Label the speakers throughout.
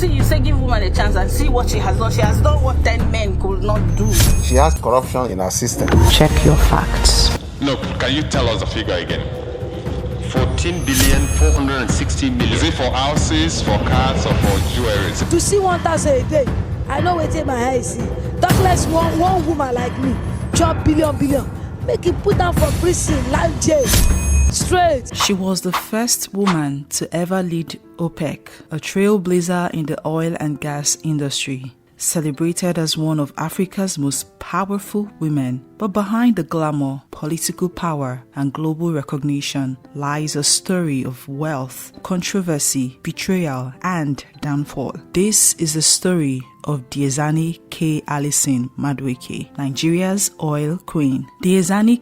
Speaker 1: see, you say give woman a chance and see what she has done. She has done what 10 men could not do.
Speaker 2: She has corruption in her system.
Speaker 3: Check your facts.
Speaker 4: No, can you tell us the figure again?
Speaker 5: 14,460,000,000.
Speaker 4: Is it for houses, for cars, or for jewelry?
Speaker 6: To see 1,000 a day, I know what in my eyes see. Talk less one woman like me, chop billion. Make it put down for prison, life jail. Straight.
Speaker 3: She was the first woman to ever lead OPEC, a trailblazer in the oil and gas industry. Celebrated as one of Africa's most powerful women. But behind the glamour, political power, and global recognition lies a story of wealth, controversy, betrayal, and downfall. This is the story of Diezani Alison-Madueke, Nigeria's oil queen. Diezani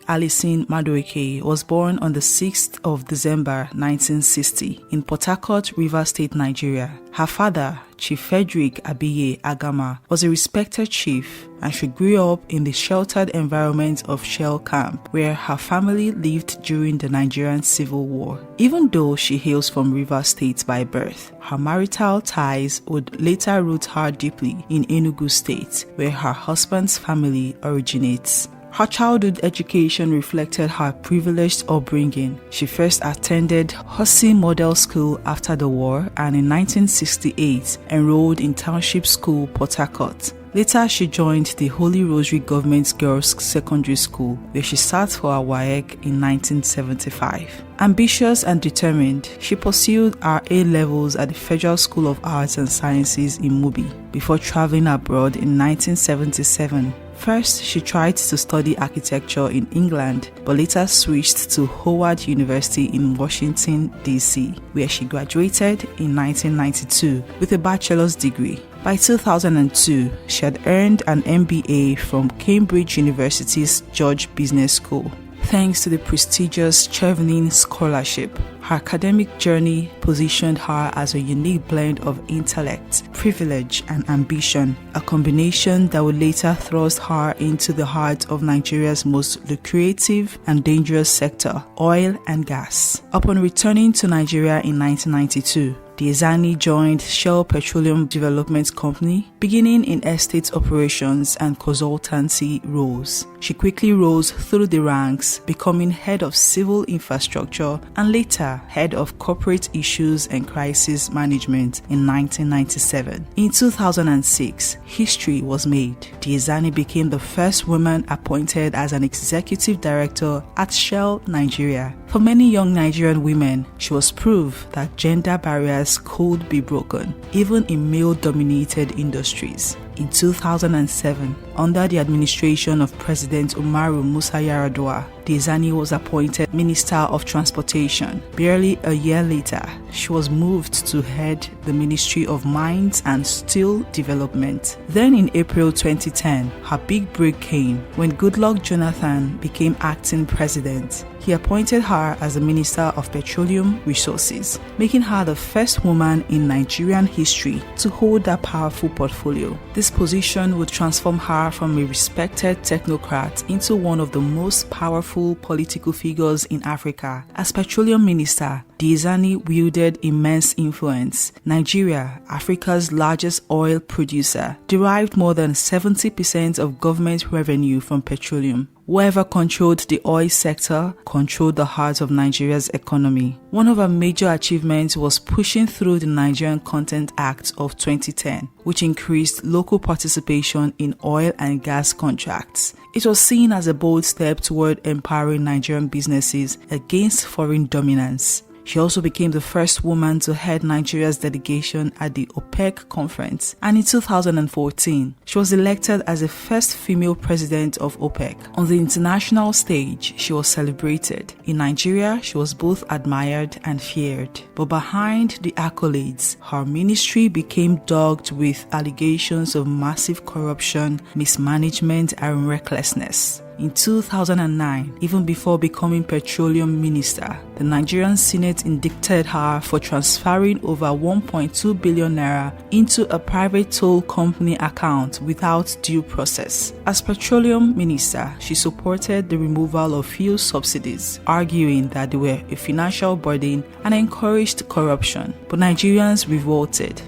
Speaker 3: Alison-Madueke was born on the 6th of December 1960 in Port Harcourt, Rivers State, Nigeria. Her father, Chief Frederick Abiye Agama, was a respected chief, and she grew up in the sheltered environment of Shell Camp, where her family lived during the Nigerian Civil War. Even though she hails from Rivers State by birth, her marital ties would later root her deeply in Enugu State, where her husband's family originates. Her childhood education reflected her privileged upbringing. She first attended Hussey Model School after the war and in 1968 enrolled in Township School, Port Harcourt. Later, she joined the Holy Rosary Government Girls Secondary School, where she sat for her WAEC in 1975. Ambitious and determined, she pursued her A-levels at the Federal School of Arts and Sciences in Mubi before traveling abroad in 1977. First, she tried to study architecture in England, but later switched to Howard University in Washington, D.C., where she graduated in 1992 with a bachelor's degree. By 2002, she had earned an MBA from Cambridge University's George Business School. Thanks to the prestigious Chevening Scholarship, her academic journey positioned her as a unique blend of intellect, privilege, and ambition, a combination that would later thrust her into the heart of Nigeria's most lucrative and dangerous sector, oil and gas. Upon returning to Nigeria in 1992, Diezani joined Shell Petroleum Development Company, beginning in estate operations and consultancy roles. She quickly rose through the ranks, becoming head of civil infrastructure and later head of corporate issues and crisis management in 1997. In 2006, history was made. Diezani became the first woman appointed as an executive director at Shell Nigeria. For many young Nigerian women, she was proof that gender barriers could be broken, even in male-dominated industries. In 2007, under the administration of President Umaru Musa Yar'Adua, Diezani was appointed Minister of Transportation. Barely a year later, she was moved to head the Ministry of Mines and Steel Development. Then in April 2010, her big break came when Goodluck Jonathan became acting president. He appointed her as the Minister of Petroleum Resources, making her the first woman in Nigerian history to hold that powerful portfolio. This position would transform her from a respected technocrat into one of the most powerful political figures in Africa. As Petroleum Minister, Diezani wielded immense influence. Nigeria, Africa's largest oil producer, derived more than 70% of government revenue from petroleum. Whoever controlled the oil sector controlled the heart of Nigeria's economy. One of her major achievements was pushing through the Nigerian Content Act of 2010, which increased local participation in oil and gas contracts. It was seen as a bold step toward empowering Nigerian businesses against foreign dominance. She also became the first woman to head Nigeria's delegation at the OPEC conference, and in 2014, she was elected as the first female president of OPEC. On the international stage, she was celebrated. In Nigeria, she was both admired and feared. But behind the accolades, her ministry became dogged with allegations of massive corruption, mismanagement, and recklessness. In 2009, even before becoming Petroleum Minister, the Nigerian Senate indicted her for transferring over 1.2 billion naira into a private toll company account without due process. As Petroleum Minister, she supported the removal of fuel subsidies, arguing that they were a financial burden and encouraged corruption. But Nigerians revolted.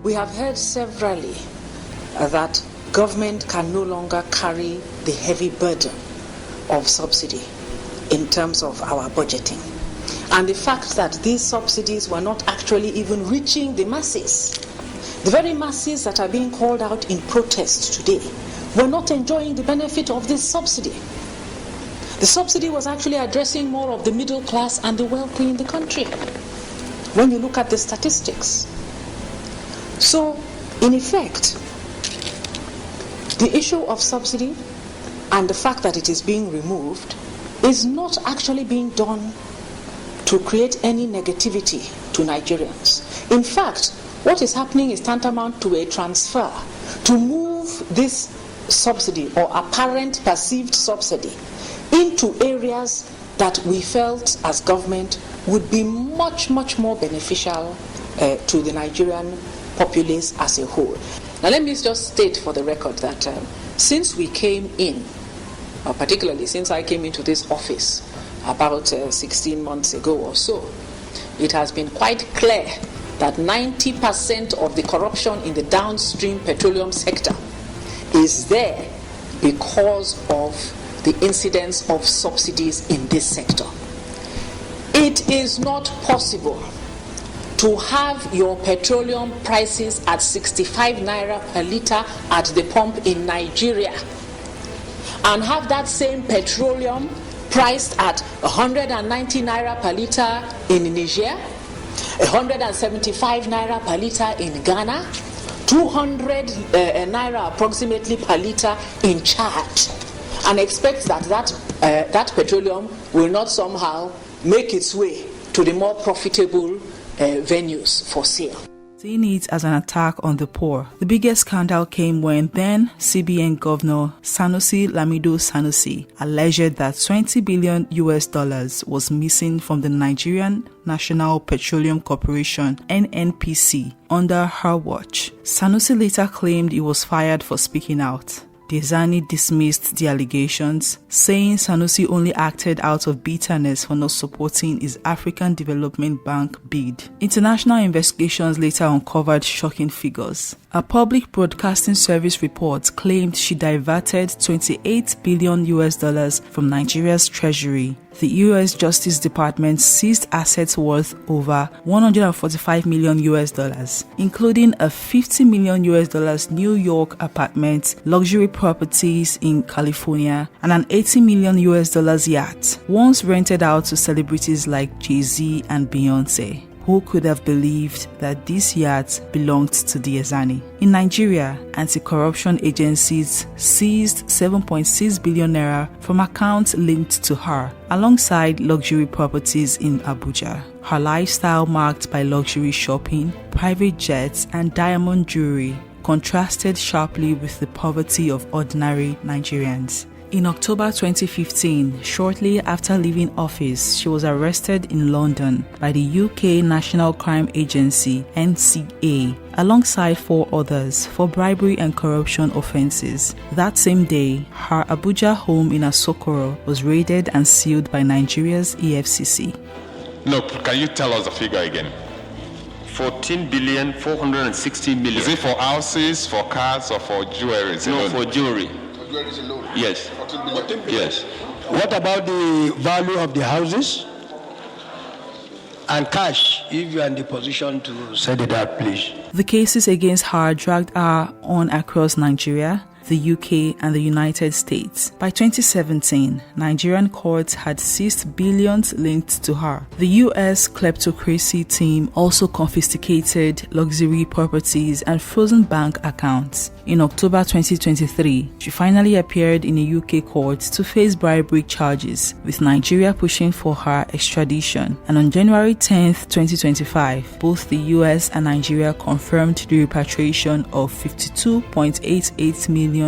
Speaker 5: We have heard severally that government can no longer carry the heavy burden of subsidy in terms of our budgeting. And the fact that these subsidies were not actually even reaching the masses. The very masses that are being called out in protest today were not enjoying the benefit of this subsidy. The subsidy was actually addressing more of the middle class and the wealthy in the country, when you look at the statistics. So, in effect, the issue of subsidy and the fact that it is being removed is not actually being done to create any negativity to Nigerians. In fact, what is happening is tantamount to a transfer to move this subsidy or apparent perceived subsidy into areas that we felt as government would be much, much more beneficial to the Nigerian populace as a whole. Now let me just state for the record that since we came in, or particularly since I came into this office about 16 months ago or so, it has been quite clear that 90% of the corruption in the downstream petroleum sector is there because of the incidence of subsidies in this sector. It is not possible to have your petroleum prices at 65 naira per litre at the pump in Nigeria and have that same petroleum priced at 190 naira per litre in Niger, 175 naira per litre in Ghana, 200 naira approximately per litre in Chad, and expect that petroleum will not somehow make its way to the more profitable venues for sale.
Speaker 3: Seeing it as an attack on the poor, the biggest scandal came when then CBN Governor Sanusi Lamido Sanusi alleged that $20 billion was missing from the Nigerian National Petroleum Corporation (NNPC) under her watch. Sanusi later claimed he was fired for speaking out. Diezani dismissed the allegations, saying Sanusi only acted out of bitterness for not supporting his African Development Bank bid. International investigations later uncovered shocking figures. A public broadcasting service report claimed she diverted $28 billion from Nigeria's treasury. The U.S. Justice Department seized assets worth over $145 million, including a $50 million New York apartment, luxury properties in California, and an $80 million yacht, once rented out to celebrities like Jay-Z and Beyonce. Who could have believed that this yacht belonged to Diezani? In Nigeria, anti-corruption agencies seized 7.6 billion naira from accounts linked to her, alongside luxury properties in Abuja. Her lifestyle, marked by luxury shopping, private jets, and diamond jewelry, contrasted sharply with the poverty of ordinary Nigerians. In October 2015, shortly after leaving office, she was arrested in London by the UK National Crime Agency (NCA) alongside 4 others for bribery and corruption offences. That same day, her Abuja home in Asokoro was raided and sealed by Nigeria's EFCC.
Speaker 4: No, can you tell us the figure again?
Speaker 7: 14,460 million.
Speaker 4: Is it for houses, for cars, or for jewelry?
Speaker 7: No, for jewelry. Yes. Yes.
Speaker 8: What about the value of the houses and cash, if you are in the position to set it out, please?
Speaker 3: The cases against her dragged her on across Nigeria, the UK, and the United States. By 2017, Nigerian courts had seized billions linked to her. The US kleptocracy team also confiscated luxury properties and frozen bank accounts. In October 2023, she finally appeared in a UK court to face bribery charges, with Nigeria pushing for her extradition. And on January 10, 2025, both the US and Nigeria confirmed the repatriation of $52.88 million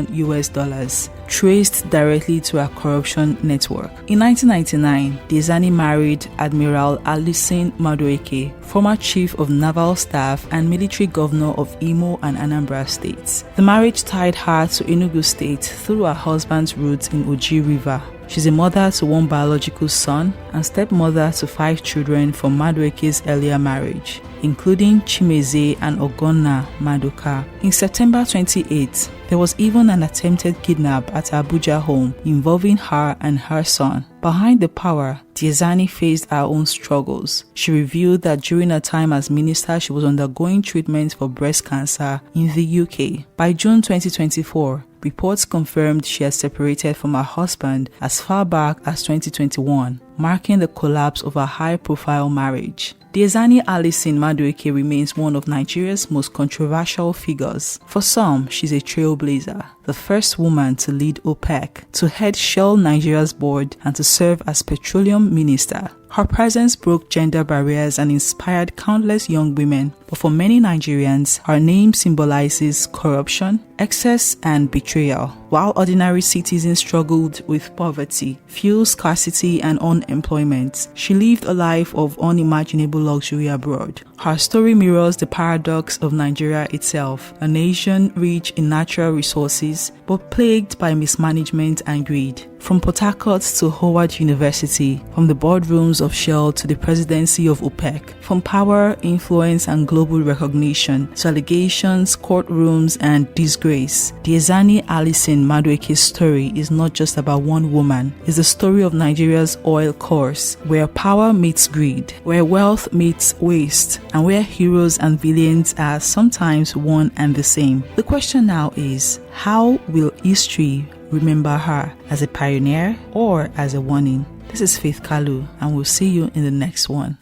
Speaker 3: traced directly to a corruption network. In 1999, Diezani married Admiral Alison-Madueke, former Chief of Naval Staff and Military Governor of Imo and Anambra States. The marriage tied her to Enugu State through her husband's roots in Oji River. She's a mother to one biological son and stepmother to 5 children from Madueke's earlier marriage, including Chimeze and Ogonna Maduka. In September 28, there was even an attempted kidnap at her Abuja home involving her and her son. Behind the power, Diezani faced her own struggles. She revealed that during her time as minister, she was undergoing treatment for breast cancer in the UK. By June 2024, reports confirmed she had separated from her husband as far back as 2021, marking the collapse of her high-profile marriage. Diezani Alison-Madueke remains one of Nigeria's most controversial figures. For some, she's a trailblazer, the first woman to lead OPEC, to head Shell Nigeria's board, and to serve as Petroleum Minister. Her presence broke gender barriers and inspired countless young women, but for many Nigerians, her name symbolizes corruption, excess, and betrayal. While ordinary citizens struggled with poverty, fuel scarcity, and unemployment, she lived a life of unimaginable luxury abroad. Her story mirrors the paradox of Nigeria itself, a nation rich in natural resources but plagued by mismanagement and greed. From Port Harcourt to Howard University, from the boardrooms of Shell to the presidency of OPEC, from power, influence, and global recognition to allegations, courtrooms, and disgrace, Diezani Alison-Madueke's story is not just about one woman. It's the story of Nigeria's oil course, where power meets greed, where wealth meets waste, and where heroes and villains are sometimes one and the same. The question now is, how will history remember her, as a pioneer or as a warning? This is Faith Kalu, and we'll see you in the next one.